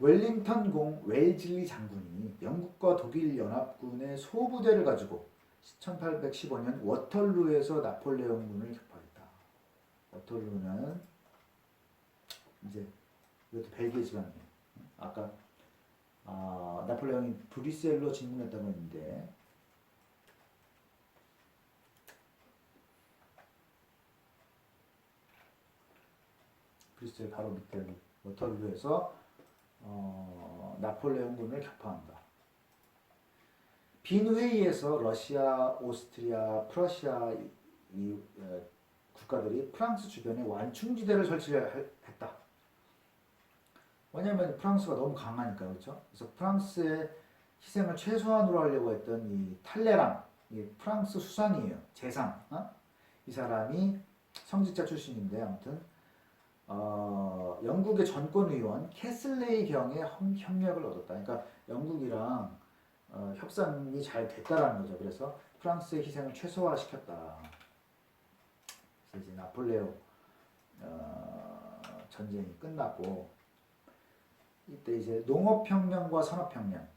웰링턴 공 웰즐리 장군이 영국과 독일 연합군의 소부대를 가지고 1815년 워털루에서 나폴레옹군을 격파했다. 워털루는 이제 이것도 벨기에 지방이에요. 아까 나폴레옹이 브뤼셀로 진군했다고 했는데 브뤼셀 바로 밑에 워털루에서 나폴레옹군을 격파한다. 빈 회의에서 러시아, 오스트리아, 프러시아 이 국가들이 프랑스 주변에 완충지대를 설치했다. 왜냐하면 프랑스가 너무 강하니까 그렇죠. 그래서 프랑스의 희생을 최소한으로 하려고 했던 이 탈레랑, 이 프랑스 수상이에요. 재상. 이 사람이 성직자 출신인데 아무튼 영국의 전권 의원 캐슬레이 경의 협력을 얻었다. 그러니까 영국이랑 협상이 잘 됐다라는 거죠. 그래서 프랑스의 희생을 최소화시켰다. 그래서 이제 나폴레옹 전쟁이 끝났고 이때 이제 농업혁명과 산업혁명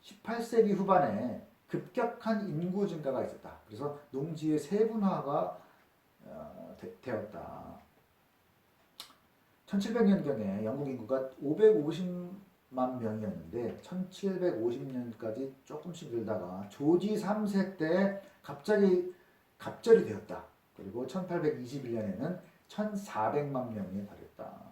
18세기 후반에 급격한 인구 증가가 있었다. 그래서 농지의 세분화가 되었다. 1700년경에 영국 인구가 550만 명이었는데 1750년까지 조금씩 늘다가 조지 3세 때 갑자기 갑절이 되었다. 그리고 1821년에는 1400만 명에 달했다.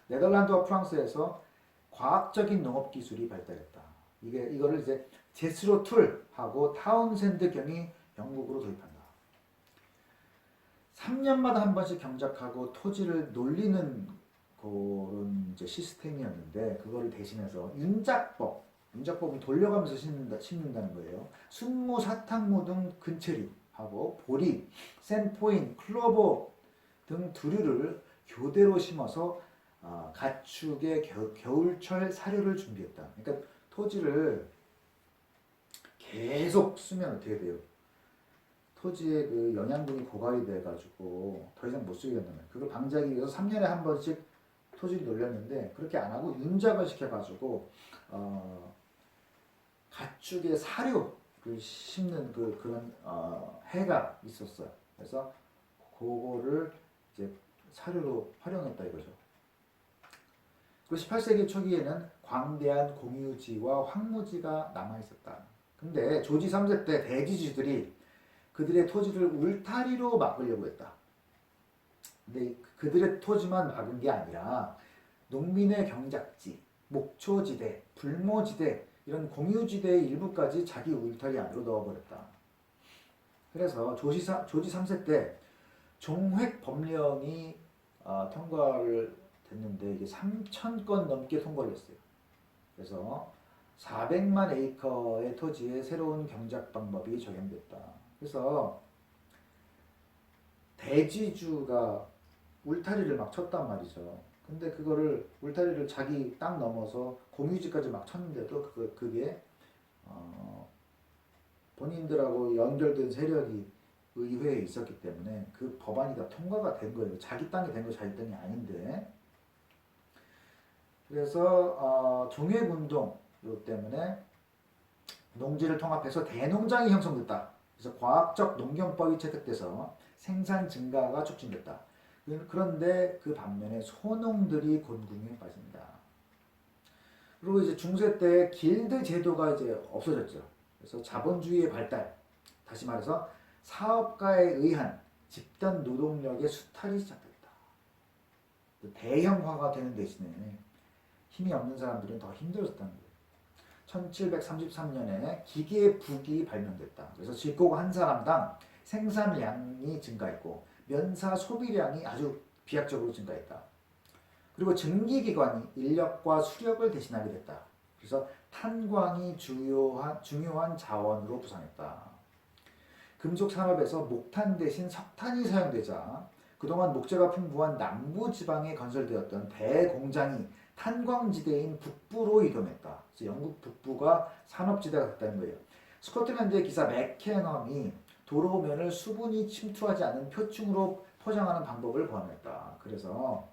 네덜란드와 프랑스에서 과학적인 농업 기술이 발달했다. 이거를 이제 제스로 툴하고 타운센드 경이 영국으로 도입한다. 3년마다 한 번씩 경작하고 토지를 놀리는 그런 이제 시스템이었는데 그거를 대신해서 윤작법은 돌려가면서 심는다는 거예요. 순무, 사탕무 등 근체리하고 보리, 센포인, 클로버 등 두류를 교대로 심어서 가축의 겨울철 사료를 준비했다. 그러니까 토지를 계속 쓰면 어떻게 돼요? 토지의 그 영양분이 고갈이 돼가지고 더 이상 못 쓰겠는 거예요. 그걸 방지하기 위해서 3년에 한 번씩 토지를 놀렸는데 그렇게 안 하고 윤작을 시켜가지고 가축의 사료를 심는 그런 해가 있었어요. 그래서 그거를 이제 사료로 활용했다 이거죠. 그리고 18세기 초기에는 광대한 공유지와 황무지가 남아있었다. 근데 조지 3세 때 대지주들이 그들의 토지를 울타리로 막으려고 했다. 근데 그들의 토지만 막은 게 아니라 농민의 경작지, 목초지대, 불모지대 이런 공유지대의 일부까지 자기 울타리 안으로 넣어버렸다. 그래서 조지 3세 때 종획 법령이 통과를 됐는데 이게 3,000건 넘게 통과를 했어요. 그래서 400만 에이커의 토지에 새로운 경작 방법이 적용됐다. 그래서 대지주가 울타리를 막 쳤단 말이죠. 근데 그거를 울타리를 자기 땅 넘어서 공유지까지 막 쳤는데도 그게 본인들하고 연결된 세력이 의회에 있었기 때문에 그 법안이 다 통과가 된 거예요. 자기 땅이 된 거 자기 땅이 아닌데. 그래서 종획운동 때문에 농지를 통합해서 대농장이 형성됐다. 그래서 과학적 농경법이 채택돼서 생산 증가가 촉진됐다. 그런데 그 반면에 소농들이 곤궁에 빠집니다. 그리고 이제 중세 때 길드 제도가 이제 없어졌죠. 그래서 자본주의의 발달, 다시 말해서 사업가에 의한 집단 노동력의 수탈이 시작됐다. 대형화가 되는 대신에 힘이 없는 사람들은 더 힘들었다는 거예요. 1733년에 기계부기 발명됐다. 그래서 질곡 한 사람당 생산량이 증가했고 면사 소비량이 아주 비약적으로 증가했다. 그리고 증기기관이 인력과 수력을 대신하게 됐다. 그래서 탄광이 중요한 자원으로 부상했다. 금속 산업에서 목탄 대신 석탄이 사용되자 그동안 목재가 풍부한 남부 지방에 건설되었던 대공장이 탄광지대인 북부로 이동했다. 그래서 영국 북부가 산업지대가 됐다는 거예요. 스코틀랜드의 기사 맥캐넘이 도로면을 수분이 침투하지 않은 표층으로 포장하는 방법을 고안했다. 그래서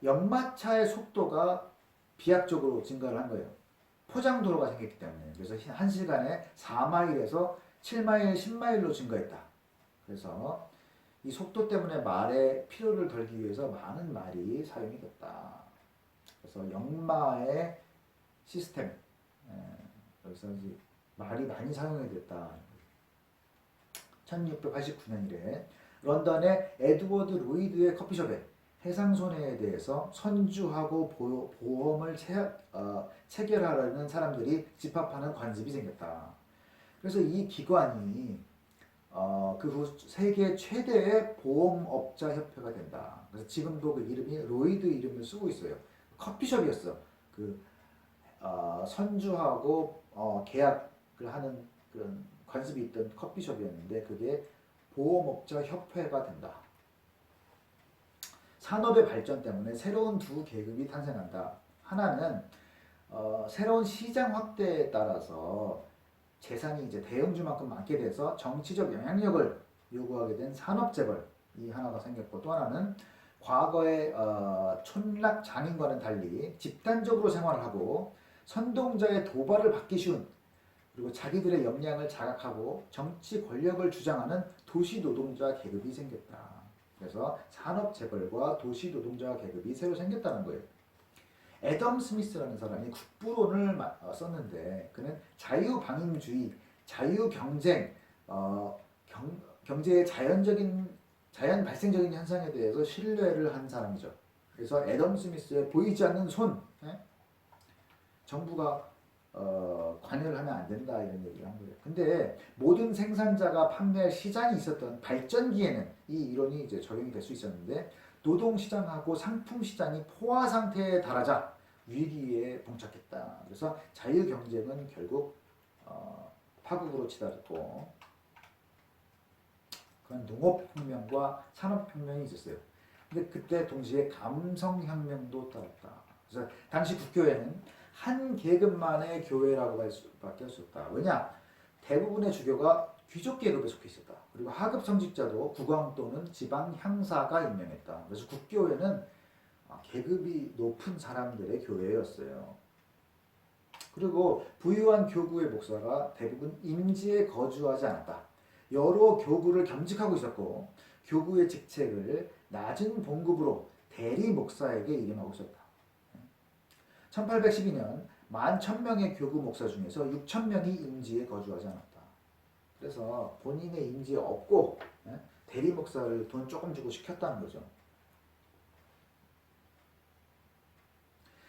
연마차의 속도가 비약적으로 증가를 한 거예요. 포장도로가 생겼기 때문에. 그래서 1시간에 4마일에서 7마일, 10마일로 증가했다. 그래서 이 속도 때문에 말의 필요를 덜기 위해서 많은 말이 사용이 됐다. 그래서 연마의 시스템, 여기서 이제 말이 많이 사용이 됐다. 1689년 이래 런던의 에드워드 로이드의 커피숍에 해상손해에 대해서 선주하고 보험을 체결하려는 사람들이 집합하는 관습이 생겼다. 그래서 이 기관이 그 후 세계 최대의 보험업자 협회가 된다. 그래서 지금도 그 이름이 로이드 이름을 쓰고 있어요. 커피숍이었어. 그 선주하고 계약을 하는 그런 관습이 있던 커피숍이었는데 그게 보험업자 협회가 된다. 산업의 발전 때문에 새로운 두 계급이 탄생한다. 하나는 새로운 시장 확대에 따라서 재산이 이제 대형주만큼 많게 돼서 정치적 영향력을 요구하게 된 산업재벌이 하나가 생겼고, 또 하나는 과거의 촌락 장인과는 달리 집단적으로 생활을 하고 선동자의 도발을 받기 쉬운, 그리고 자기들의 역량을 자각하고 정치 권력을 주장하는 도시 노동자 계급이 생겼다. 그래서 산업재벌과 도시 노동자 계급이 새로 생겼다는 거예요. 애덤 스미스라는 사람이 국부론을 썼는데 그는 자유방임주의, 자유경쟁, 경제의 자연 발생적인 현상에 대해서 신뢰를 한 사람이죠. 그래서 애덤 스미스의 보이지 않는 손, 정부가 관여를 하면 안 된다 이런 얘기를 한 거예요. 근데 모든 생산자가 판매할 시장이 있었던 발전기에는 이 이론이 이제 적용이 될 수 있었는데 노동시장하고 상품시장이 포화 상태에 달하자 위기에 봉착했다. 그래서 자유경쟁은 결국 파국으로 치달았고, 그건 농업혁명과 산업혁명이 있었어요. 근데 그때 동시에 감성혁명도 따랐다. 그래서 당시 국교회는 한 계급만의 교회라고 할 수밖에 없었다. 왜냐? 대부분의 주교가 귀족 계급에 속해 있었다. 그리고 하급 성직자도 국왕 또는 지방 향사가 임명했다. 그래서 국교회는 계급이 높은 사람들의 교회였어요. 그리고 부유한 교구의 목사가 대부분 임지에 거주하지 않았다. 여러 교구를 겸직하고 있었고 교구의 직책을 낮은 봉급으로 대리 목사에게 임명하고 있었다. 1812년 11,000명의 교구 목사 중에서 6,000명이 임지에 거주하지 않았다. 그래서 본인의 임지에 없고 대리 목사를 돈 조금 주고 시켰다는 거죠.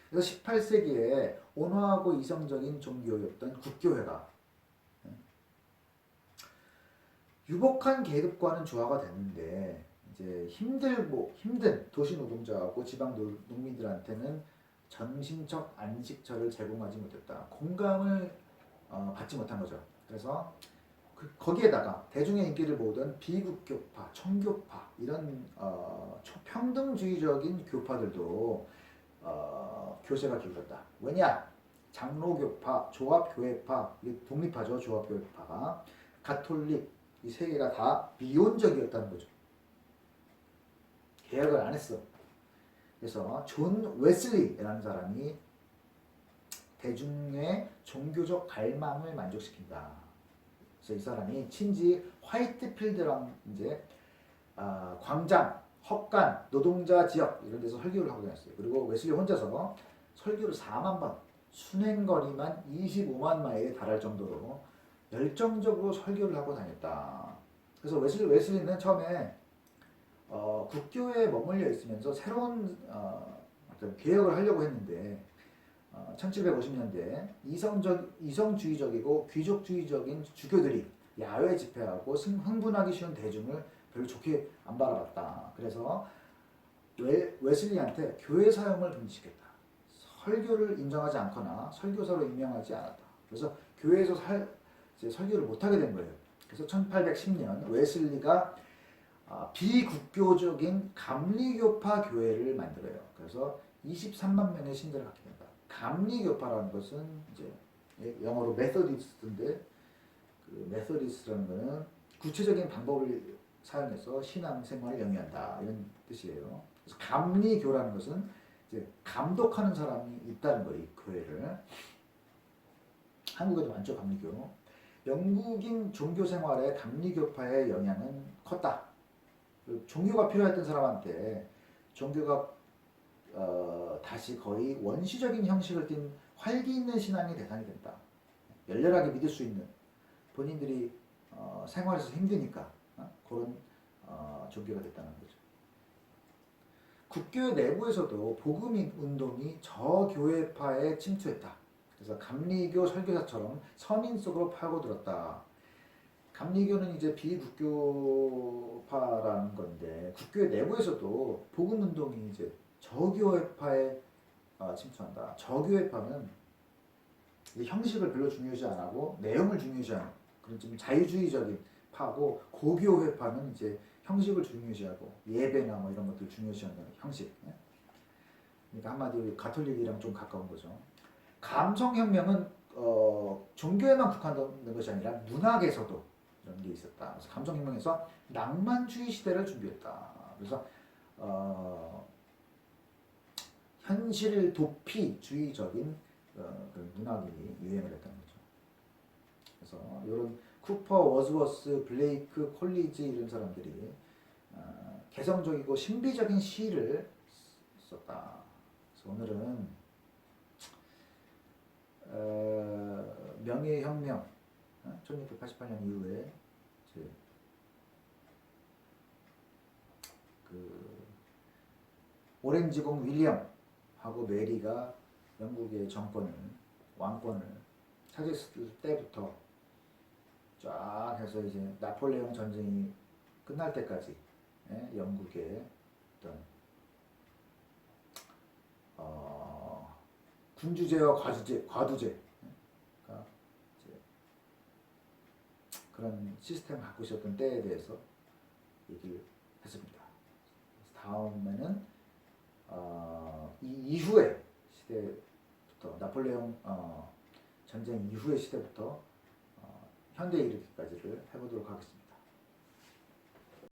그래서 18세기에 온화하고 이성적인 종교였던 국교회가 유복한 계급과는 조화가 됐는데 이제 힘든 도시 노동자하고 지방 농민들한테는 정신적 안식처를 제공하지 못했다. 공감을 받지 못한 거죠. 그래서 거기에다가 대중의 인기를 모으던 비국교파, 청교파 이런 초평등주의적인 교파들도 교세가 기울었다. 왜냐? 장로교파, 조합교회파, 독립파죠. 조합교회파가 가톨릭 이 세 개가 다 미온적이었다는 거죠. 개혁을 안 했어. 그래서 존 웨슬리라는 사람이 대중의 종교적 갈망을 만족시킨다. 그래서 이 사람이 친지 화이트필드랑 이제 광장, 헛간, 노동자 지역 이런 데서 설교를 하고 다녔어요. 그리고 웨슬리 혼자서 설교를 4만 번, 순행거리만 25만 마일에 달할 정도로 열정적으로 설교를 하고 다녔다. 그래서 웨슬리는 처음에 국교에 머물러 있으면서 새로운 어떤 개혁을 하려고 했는데 1750년대 이성주의적이고 귀족주의적인 주교들이 야외 집회하고 흥분하기 쉬운 대중을 별로 좋게 안 바라봤다. 그래서 웨슬리한테 교회 사용을 금지시켰다. 설교를 인정하지 않거나 설교사로 임명하지 않았다. 그래서 교회에서 설교를 못하게 된 거예요. 그래서 1810년 웨슬리가 비국교적인 감리교파 교회를 만들어요. 그래서 23만 명의 신자를 갖게 된다. 감리교파라는 것은 이제 영어로 메서디스트인데 그 메서디스트라는 것은 구체적인 방법을 사용해서 신앙생활을 영위한다 이런 뜻이에요. 그래서 감리교라는 것은 이제 감독하는 사람이 있다는 거예요. 이 교회를. 한국에도 많죠, 감리교. 영국인 종교 생활에 감리교파의 영향은 컸다. 종교가 필요했던 사람한테 종교가 다시 거의 원시적인 형식을 띈 활기 있는 신앙의 대상이 된다. 열렬하게 믿을 수 있는 본인들이 생활에서 힘드니까 그런 종교가 됐다는 거죠. 국교회 내부에서도 복음인 운동이 저교회파에 침투했다. 그래서 감리교 설교사처럼 서민 속으로 파고들었다. 감리교는 이제 비국교파라는 건데 국교회 내부에서도 복음 운동이 이제 저교회파에 침투한다. 저교회파는 형식을 별로 중요시 안 하고 내용을 중요시하는 그런 좀 자유주의적인 파고, 고교회파는 이제 형식을 중요시하고 예배나 뭐 이런 것들 중요시하는 형식. 그러니까 한마디로 가톨릭이랑 좀 가까운 거죠. 감성혁명은 종교에만 국한된 것이 아니라 문학에서도 이런 게 있었다. 그래서 감성혁명에서 낭만주의 시대를 준비했다. 그래서 현실 도피주의적인 그런 문학이 유행을 했다는 거죠. 그래서 이런 쿠퍼, 워즈워스, 블레이크, 콜리지 이런 사람들이 개성적이고 신비적인 시를 썼다. 그래서 오늘은 명예혁명 1688년 이후에 이제 그 오렌지공 윌리엄하고 메리가 영국의 정권을, 왕권을 차지했을 때부터 쫙 해서 이제 나폴레옹 전쟁이 끝날 때까지 영국의 어떤 군주제와 과두제가 이제 그런 시스템을 갖고 있었던 때에 대해서 얘기를 했습니다. 다음에는 이 이후의 시대부터 나폴레옹 전쟁 이후의 시대부터 현대에 이르기까지를 해보도록 하겠습니다.